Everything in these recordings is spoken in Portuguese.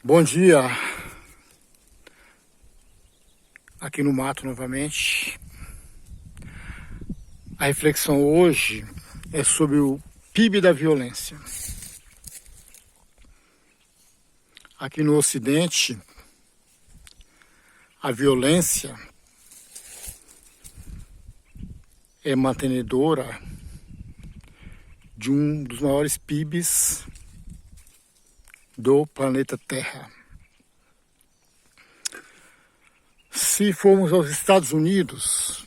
Bom dia, aqui no mato novamente. A reflexão hoje é sobre o PIB da violência. Aqui no Ocidente, a violência é mantenedora de um dos maiores PIBs do planeta Terra. Se formos aos Estados Unidos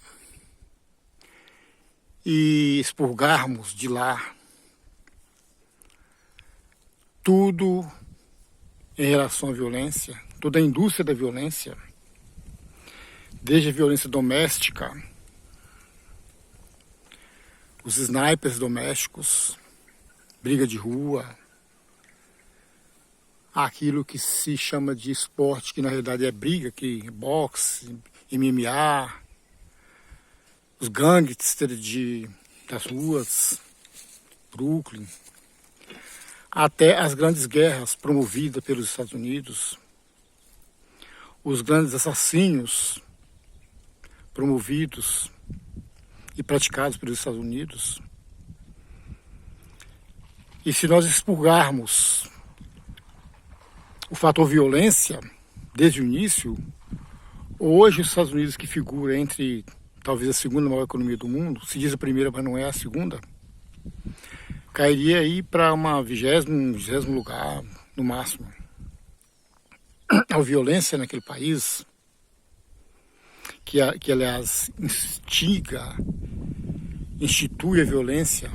e expurgarmos de lá tudo em relação à violência, toda a indústria da violência, desde a violência doméstica, os snipers domésticos, briga de rua, aquilo que se chama de esporte, que na realidade é briga, que é boxe, MMA, os gangsters das ruas, Brooklyn, até as grandes guerras promovidas pelos Estados Unidos, os grandes assassinos promovidos e praticados pelos Estados Unidos. E se nós expurgarmos o fator violência, desde o início, hoje os Estados Unidos, que figura entre talvez a segunda maior economia do mundo, se diz a primeira, mas não é a segunda, cairia aí para uma 20º lugar, no máximo. A violência naquele país, que aliás institui a violência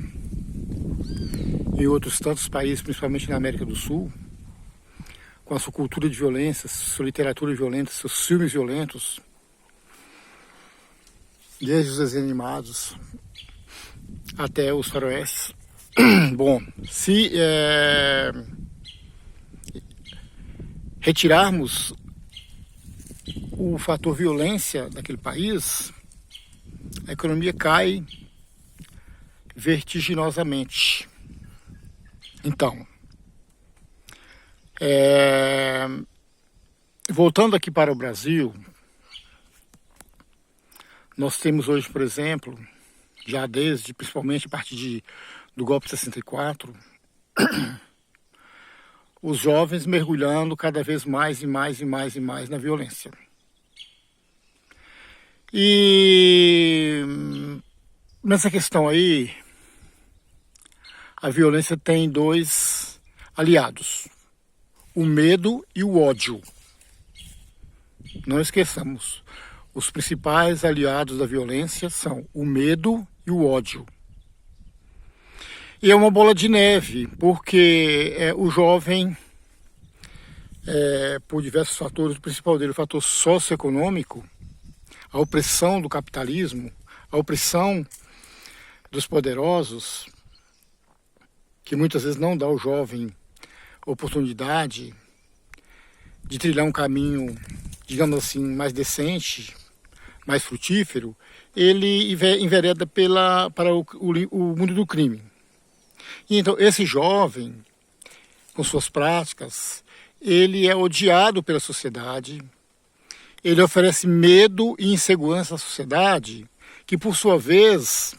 em outros tantos países, principalmente na América do Sul, com a sua cultura de violência, sua literatura violenta, seus filmes violentos, desde os desenhos animados até os faroestes. Bom, se retirarmos o fator violência daquele país, a economia cai vertiginosamente. Então, voltando aqui para o Brasil, nós temos hoje, por exemplo, já principalmente a partir do golpe de 64, os jovens mergulhando cada vez mais e mais na violência. E nessa questão aí, a violência tem dois aliados: o medo e o ódio. Não esqueçamos, os principais aliados da violência são o medo e o ódio. E é uma bola de neve, porque o jovem, por diversos fatores, o principal dele, o fator socioeconômico, a opressão do capitalismo, a opressão dos poderosos, que muitas vezes não dá ao jovem oportunidade de trilhar um caminho, digamos assim, mais decente, mais frutífero, ele envereda para o mundo do crime. E então esse jovem, com suas práticas, ele é odiado pela sociedade, ele oferece medo e insegurança à sociedade, que por sua vez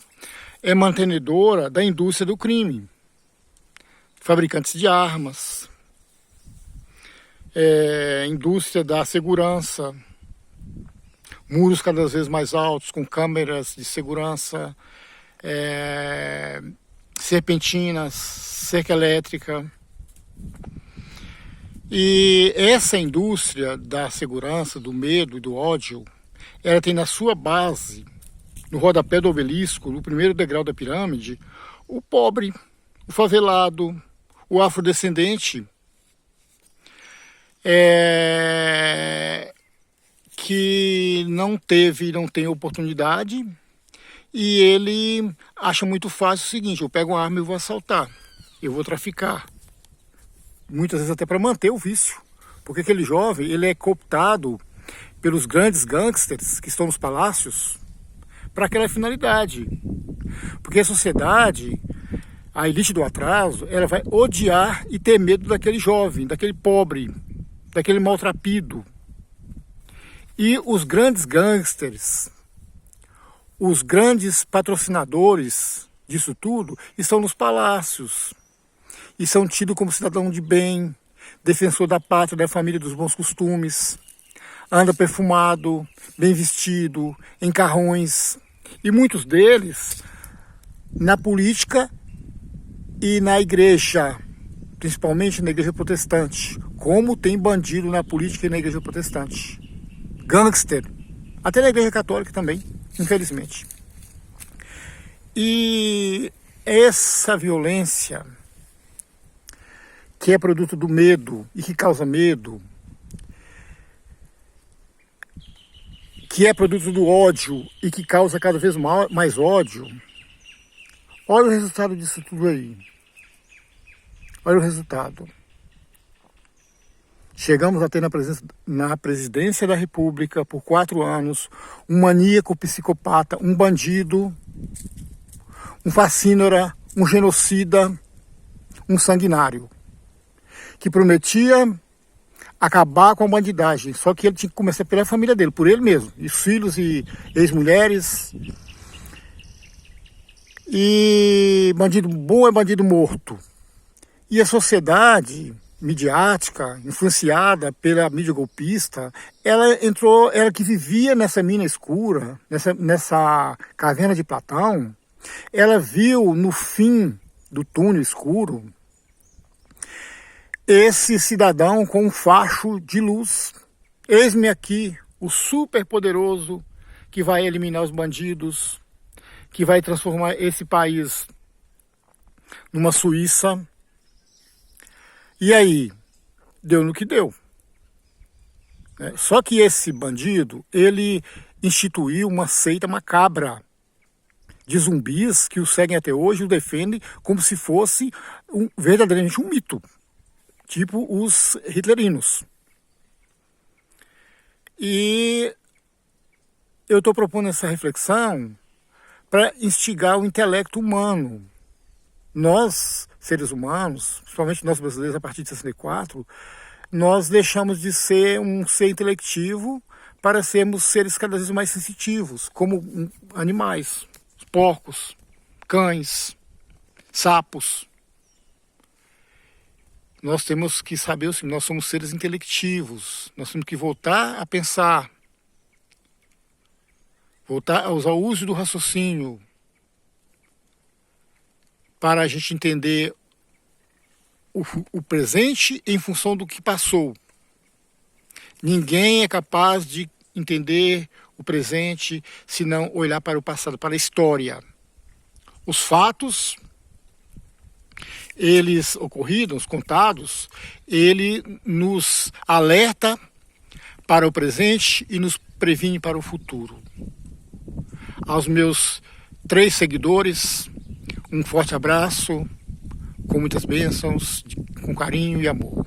é mantenedora da indústria do crime. Fabricantes de armas, indústria da segurança, muros cada vez mais altos com câmeras de segurança, serpentinas, cerca elétrica. E essa indústria da segurança, do medo e do ódio, ela tem na sua base, no rodapé do obelisco, no primeiro degrau da pirâmide, o pobre, o favelado, o afrodescendente, que não tem oportunidade, e ele acha muito fácil o seguinte: eu pego uma arma e vou assaltar, eu vou traficar, muitas vezes até para manter o vício, porque aquele jovem, ele é cooptado pelos grandes gangsters que estão nos palácios para aquela finalidade, porque a sociedade, a elite do atraso, ela vai odiar e ter medo daquele jovem, daquele pobre, daquele maltrapilho. E os grandes gangsters, os grandes patrocinadores disso tudo, estão nos palácios. E são tidos como cidadão de bem, defensor da pátria, da família, dos bons costumes. Anda perfumado, bem vestido, em carrões. E muitos deles na política e na igreja, principalmente na igreja protestante. Como tem bandido na política e na igreja protestante. Gangster. Até na igreja católica também, infelizmente. E essa violência, que é produto do medo e que causa medo, que é produto do ódio e que causa cada vez mais ódio, olha o resultado disso tudo aí. Olha o resultado. Chegamos a ter na presidência da República, por 4 anos, um maníaco psicopata, um bandido, um fascínora, um genocida, um sanguinário, que prometia acabar com a bandidagem. Só que ele tinha que começar pela família dele, por ele mesmo, e filhos e ex-mulheres. E bandido bom é bandido morto. E a sociedade midiática, influenciada pela mídia golpista, ela que vivia nessa mina escura, nessa caverna de Platão, ela viu no fim do túnel escuro esse cidadão com um facho de luz. Eis-me aqui, o superpoderoso que vai eliminar os bandidos, que vai transformar esse país numa Suíça. E aí, deu no que deu. Só que esse bandido, ele instituiu uma seita macabra de zumbis que o seguem até hoje e o defendem como se fosse verdadeiramente um mito. Tipo os hitlerinos. E eu estou propondo essa reflexão para instigar o intelecto humano. Nós, seres humanos, principalmente nós brasileiros, a partir de 64, nós deixamos de ser um ser intelectivo para sermos seres cada vez mais sensitivos, como animais, porcos, cães, sapos. Nós temos que saber o seguinte: nós somos seres intelectivos, nós temos que voltar a pensar, voltar a usar o uso do raciocínio, para a gente entender o presente em função do que passou. Ninguém é capaz de entender o presente se não olhar para o passado, para a história. Os fatos, eles ocorridos, contados, ele nos alerta para o presente e nos previne para o futuro. Aos meus 3 seguidores, um forte abraço, com muitas bênçãos, com carinho e amor.